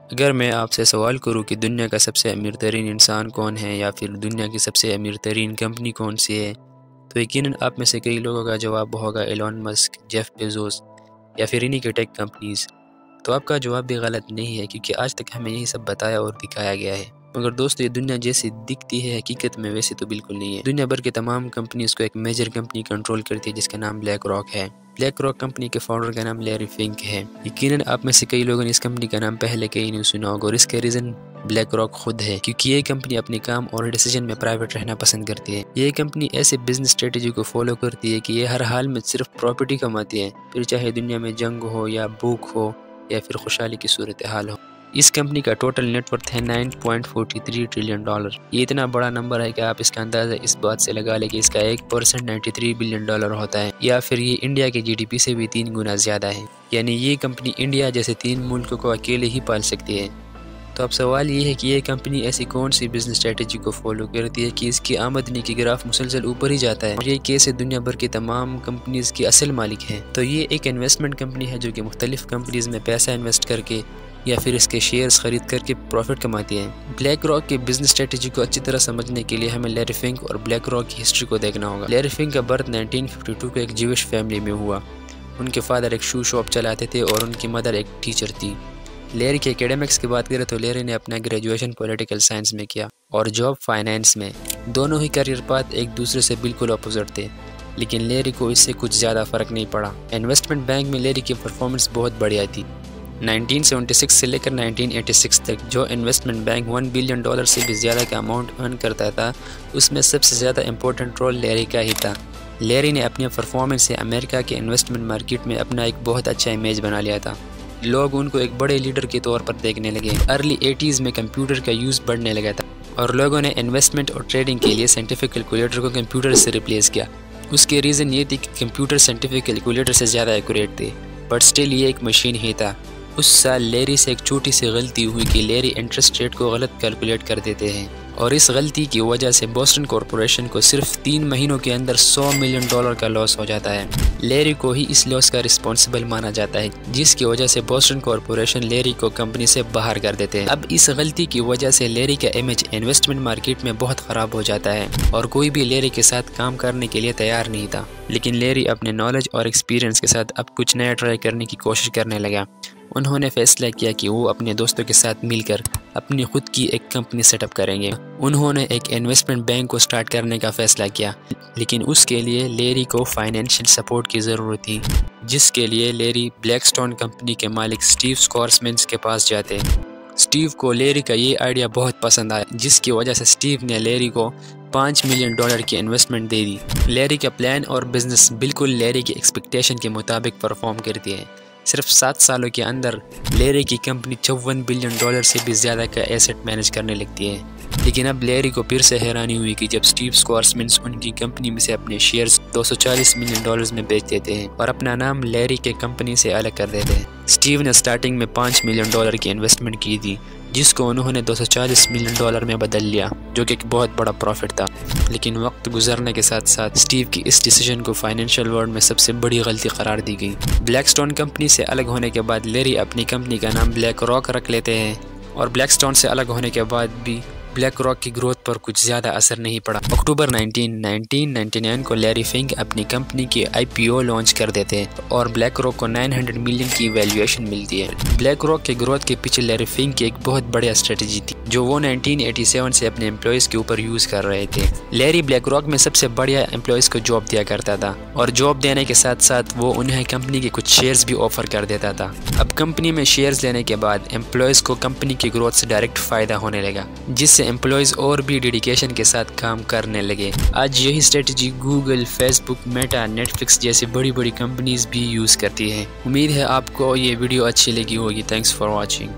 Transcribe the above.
अगर मैं आपसे सवाल करूं कि दुनिया का सबसे अमीर तरीन इंसान कौन है या फिर दुनिया की सबसे अमीर तरीन कंपनी कौन सी है, तो यकीनन आप में से कई लोगों का जवाब होगा एलोन मस्क, जेफ बेजोस या फिर इन्हीं के टेक कंपनीज़। तो आपका जवाब भी गलत नहीं है, क्योंकि आज तक हमें यही सब बताया और दिखाया गया है। मगर दोस्तों, ये दुनिया जैसी दिखती है हकीकत में वैसे तो बिल्कुल नहीं है। दुनिया भर के तमाम कंपनीज को एक मेजर कंपनी कंट्रोल करती है जिसका नाम ब्लैक रॉक है। ब्लैक रॉक कंपनी के फाउंडर का नाम लैरी फिंक है। यकीनन आप में से कई लोगों ने इस कंपनी का नाम पहले कहीं नहीं सुना होगा, और इसका रीज़न ब्लैक रॉक खुद है, क्योंकि ये कंपनी अपने काम और डिसीजन में प्राइवेट रहना पसंद करती है। ये कंपनी ऐसे बिजनेस स्ट्रेटेजी को फॉलो करती है कि ये हर हाल में सिर्फ प्रॉपर्टी कमाती है, फिर चाहे दुनिया में जंग हो या भूख हो या फिर खुशहाली की सूरत हाल हो। इस कंपनी का टोटल नेटवर्थ है $9.43 ट्रिलियन। ये इतना बड़ा नंबर है कि आप इसका अंदाज़ा इस बात से लगा लें कि इसका 1% $93 बिलियन होता है, या फिर ये इंडिया के GDP से भी 3 गुना ज़्यादा है। यानी ये कंपनी इंडिया जैसे 3 मुल्कों को अकेले ही पाल सकती है। तो अब सवाल ये है कि ये कंपनी ऐसी कौन सी बिजनेस स्ट्रेटेजी को फॉलो करती है कि इसकी आमदनी की ग्राफ मुसलसल ऊपर ही जाता है, और ये कैसे दुनिया भर की तमाम कंपनीज की असल मालिक हैं। तो ये एक इन्वेस्टमेंट कंपनी है जो कि मुख्तलिफ कंपनीज में पैसा इन्वेस्ट करके या फिर इसके शेयर्स खरीद करके प्रॉफिट कमाती है। ब्लैक रॉक की बिजनेस स्ट्रेटेजी को अच्छी तरह समझने के लिए हमें लैरी फिंक और ब्लैक रॉक की हिस्ट्री को देखना होगा। लैरी फिंक का बर्थ 1952 को एक ज्यूइश फैमिली में हुआ। उनके फादर एक शू शॉप चलाते थे और उनकी मदर एक टीचर थी। लैरी के एकेडमिक्स की बात करें तो लैरी ने अपना ग्रेजुएशन पॉलिटिकल साइंस में किया और जॉब फाइनेंस में। दोनों ही करियर पाथ एक दूसरे से बिल्कुल अपोजिट थे, लेकिन लैरी को इससे कुछ ज़्यादा फ़र्क नहीं पड़ा। इन्वेस्टमेंट बैंक में लैरी की परफॉर्मेंस बहुत बढ़िया थी। 1976 से लेकर 1986 तक जो इन्वेस्टमेंट बैंक $1 बिलियन से भी ज़्यादा का अमाउंट अर्न करता था, उसमें सबसे ज़्यादा इम्पोर्टेंट रोल लैरी का ही था। लैरी ने अपनी परफॉर्मेंस से अमेरिका के इन्वेस्टमेंट मार्केट में अपना एक बहुत अच्छा इमेज बना लिया था। लोग उनको एक बड़े लीडर के तौर पर देखने लगे। अर्ली 80s में कंप्यूटर का यूज़ बढ़ने लगा था और लोगों ने इन्वेस्टमेंट और ट्रेडिंग के लिए साइंटिफिक कैलकुलेटर को कंप्यूटर से रिप्लेस किया। उसके रीज़न ये थी कि कंप्यूटर साइंटिफिक कैलकुलेटर से ज़्यादा एक्यूरेट थे, बट स्टिल ये एक मशीन ही था। उस साल लैरी से एक छोटी सी गलती हुई कि लैरी इंटरेस्ट रेट को गलत कैलकुलेट कर देते हैं, और इस गलती की वजह से बोस्टन कॉरपोरेशन को सिर्फ 3 महीनों के अंदर $100 मिलियन का लॉस हो जाता है। लैरी को ही इस लॉस का रिस्पॉन्सिबल माना जाता है, जिसकी वजह से बोस्टन कॉरपोरेशन लैरी को कंपनी से बाहर कर देते हैं। अब इस गलती की वजह से लैरी का इमेज इन्वेस्टमेंट मार्केट में बहुत ख़राब हो जाता है और कोई भी लैरी के साथ काम करने के लिए तैयार नहीं था। लेकिन लैरी अपने नॉलेज और एक्सपीरियंस के साथ अब कुछ नया ट्राई करने की कोशिश करने लगा। उन्होंने फैसला किया कि वो अपने दोस्तों के साथ मिलकर अपनी खुद की एक कंपनी सेटअप करेंगे। उन्होंने एक इन्वेस्टमेंट बैंक को स्टार्ट करने का फैसला किया, लेकिन उसके लिए लैरी को फाइनेंशियल सपोर्ट की ज़रूरत थी, जिसके लिए लैरी ब्लैकस्टोन कंपनी के मालिक स्टीव स्कॉर्समैन के पास जाते। स्टीव को लैरी का ये आइडिया बहुत पसंद आया, जिसकी वजह से स्टीव ने लैरी को $5 मिलियन की इन्वेस्टमेंट दे दी। लैरी का प्लान और बिजनेस बिल्कुल लैरी की एक्सपेक्टेशन के मुताबिक परफॉर्म करती है। सिर्फ 7 सालों के अंदर लैरी की कंपनी $54 बिलियन से भी ज़्यादा का एसेट मैनेज करने लगती है। लेकिन अब लैरी को फिर से हैरानी हुई कि जब स्टीव स्कॉर्समैन उनकी कंपनी में से अपने शेयर्स $240 मिलियन में बेच देते हैं और अपना नाम लैरी के कंपनी से अलग कर देते हैं। स्टीव ने स्टार्टिंग में $5 मिलियन की इन्वेस्टमेंट की थी, जिसको उन्होंने $240 मिलियन में बदल लिया, जो कि एक बहुत बड़ा प्रॉफिट था। लेकिन वक्त गुजरने के साथ साथ स्टीव की इस डिसीजन को फाइनेंशियल वर्ल्ड में सबसे बड़ी गलती करार दी गई। ब्लैकस्टोन कंपनी से अलग होने के बाद लैरी अपनी कंपनी का नाम ब्लैक रॉक रख लेते हैं, और ब्लैकस्टोन से अलग होने के बाद भी ब्लैक रॉक की ग्रोथ पर कुछ ज़्यादा असर नहीं पड़ा। अक्टूबर 1999 को लैरी फिंक अपनी कंपनी की IPO लॉन्च कर देते हैं और ब्लैक रॉक को $900 मिलियन की वैल्यूएशन मिलती है। ब्लैक रॉक के ग्रोथ के पीछे लैरी फिंक की एक बहुत बढ़िया स्ट्रेटजी थी, जो वो 1987 से अपने एम्प्लॉयज़ के ऊपर यूज़ कर रहे थे। लैरी ब्लैक रॉक में सबसे बढ़िया एम्प्लॉयज़ को जॉब दिया करता था, और जॉब देने के साथ साथ वो उन्हें कंपनी के कुछ शेयर्स भी ऑफर कर देता था। अब कंपनी में शेयर्स लेने के बाद एम्प्लॉयज़ को कंपनी की ग्रोथ से डायरेक्ट फ़ायदा होने लगा, जिससे एम्प्लॉयज़ और भी डेडिकेशन के साथ काम करने लगे। आज यही strategy Google, Facebook, Meta, Netflix जैसी बड़ी बड़ी कंपनीज भी यूज़ करती हैं। उम्मीद है आपको ये वीडियो अच्छी लगी होगी। Thanks for watching.